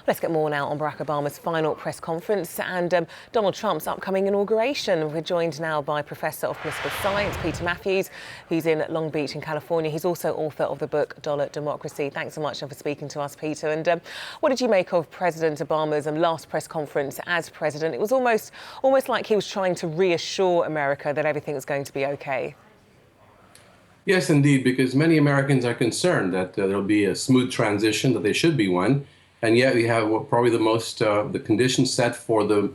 Let's get more now on Barack Obama's final press conference and Donald Trump's upcoming inauguration. We're joined now by Professor of Political Science, Peter Mathews, who's in Long Beach in California. He's also author of the book Dollar Democracy. Thanks so much for speaking to us, Peter. And what did you make of President Obama's last press conference as president? It was almost like he was trying to reassure America that everything was going to be okay. Yes, indeed, because many Americans are concerned that there'll be a smooth transition, that there should be one. And yet we have probably the conditions set for the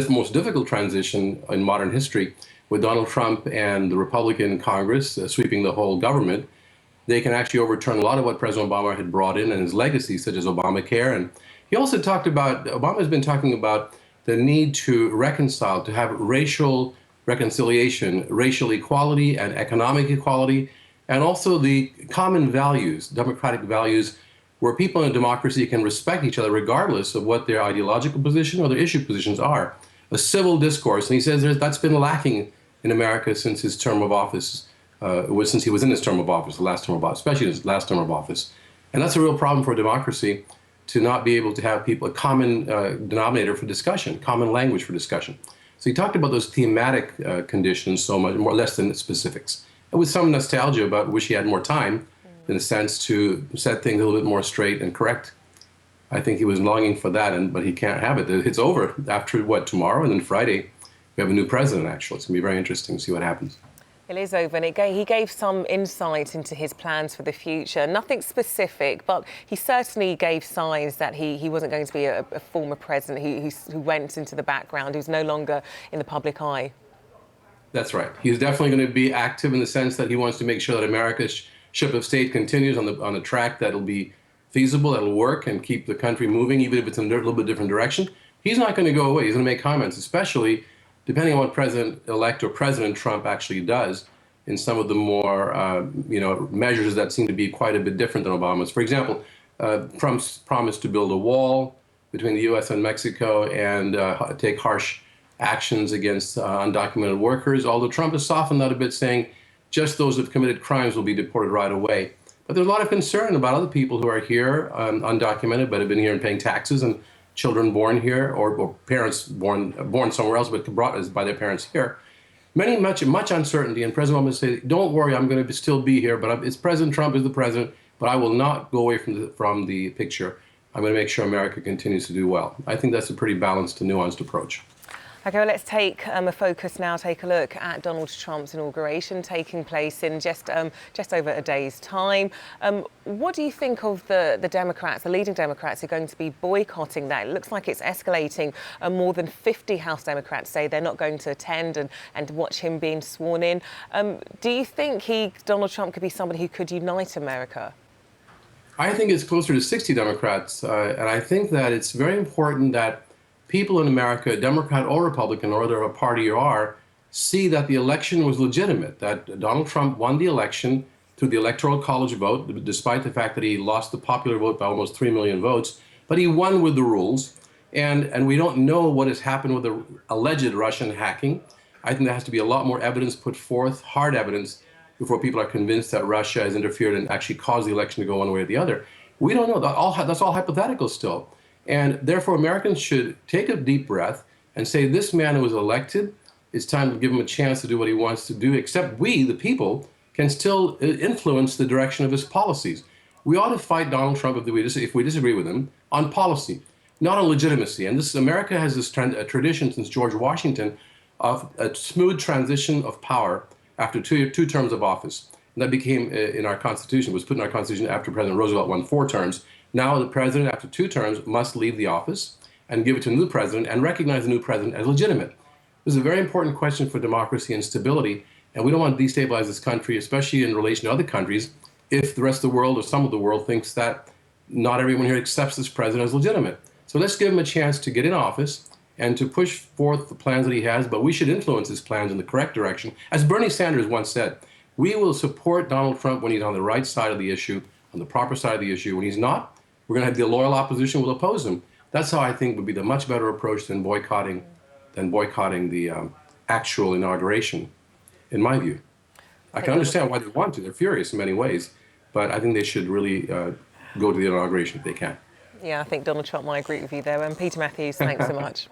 most difficult transition in modern history, with Donald Trump and the Republican Congress sweeping the whole government. They can actually overturn a lot of what President Obama had brought in and his legacy, such as Obamacare. And he also Obama's been talking about the need to reconcile, to have racial reconciliation, racial equality and economic equality, and also the common values, democratic values, where people in a democracy can respect each other regardless of what their ideological position or their issue positions are. A civil discourse, and he says that's been lacking in America since his term of office, since he was in his term of office, the last term of office, especially his last term of office. And that's a real problem for a democracy, to not be able to have people a common denominator for discussion, common language for discussion. So he talked about those thematic conditions so much, more or less than specifics. And with some nostalgia about wish he had more time, in a sense, to set things a little bit more straight and correct. I think he was longing for that, but he can't have it. It's over after, tomorrow? And then Friday, we have a new president, actually. It's going to be very interesting to see what happens. It is over, and he gave some insight into his plans for the future. Nothing specific, but he certainly gave signs that he wasn't going to be a former president who went into the background, who's no longer in the public eye. That's right. He's definitely going to be active in the sense that he wants to make sure that America's ship of state continues on a track that'll be feasible, that'll work and keep the country moving, even if it's in a little bit different direction. He's not going to go away. He's going to make comments, especially depending on what President-elect or President Trump actually does in some of the more, measures that seem to be quite a bit different than Obama's. For example, Trump's promised to build a wall between the U.S. and Mexico and take harsh actions against undocumented workers, although Trump has softened that a bit, saying just those who've committed crimes will be deported right away. But there's a lot of concern about other people who are here, undocumented, but have been here and paying taxes, and children born here, or parents born somewhere else, but brought by their parents here. Much uncertainty, and President Obama said, "Don't worry, I'm going to still be here, but it's President Trump is the president, but I will not go away from the picture. I'm going to make sure America continues to do well." I think that's a pretty balanced and nuanced approach. OK, well, let's take a focus now, take a look at Donald Trump's inauguration taking place in just over a day's time. What do you think of the Democrats, the leading Democrats, who are going to be boycotting that? It looks like it's escalating. More than 50 House Democrats say they're not going to attend and watch him being sworn in. Do you think Donald Trump could be somebody who could unite America? I think it's closer to 60 Democrats, and I think that it's very important that people in America, Democrat or Republican, or whatever party you are, see that the election was legitimate, that Donald Trump won the election through the Electoral College vote, despite the fact that he lost the popular vote by almost 3 million votes, but he won with the rules. And we don't know what has happened with the alleged Russian hacking. I think there has to be a lot more evidence put forth, hard evidence, before people are convinced that Russia has interfered and actually caused the election to go one way or the other. We don't know. That's all hypothetical still. And therefore, Americans should take a deep breath and say, this man who was elected, it's time to give him a chance to do what he wants to do, except we, the people, can still influence the direction of his policies. We ought to fight Donald Trump if we disagree with him on policy, not on legitimacy. And America has this tradition since George Washington of a smooth transition of power after two terms of office. And that became in our Constitution, was put in our Constitution after President Roosevelt won 4 terms. Now the president, after 2 terms, must leave the office and give it to a new president and recognize the new president as legitimate. This is a very important question for democracy and stability, and we don't want to destabilize this country, especially in relation to other countries, if the rest of the world or some of the world thinks that not everyone here accepts this president as legitimate. So let's give him a chance to get in office and to push forth the plans that he has, but we should influence his plans in the correct direction. As Bernie Sanders once said, we will support Donald Trump when he's on the right side of the issue, on the proper side of the issue. When he's not, we're going to have the loyal opposition will oppose him. That's how I think would be the much better approach than boycotting the actual inauguration, in my view. I can understand why they want to. They're furious in many ways, but I think they should really go to the inauguration if they can. Yeah, I think Donald Trump might agree with you there. And Peter Mathews, thanks so much.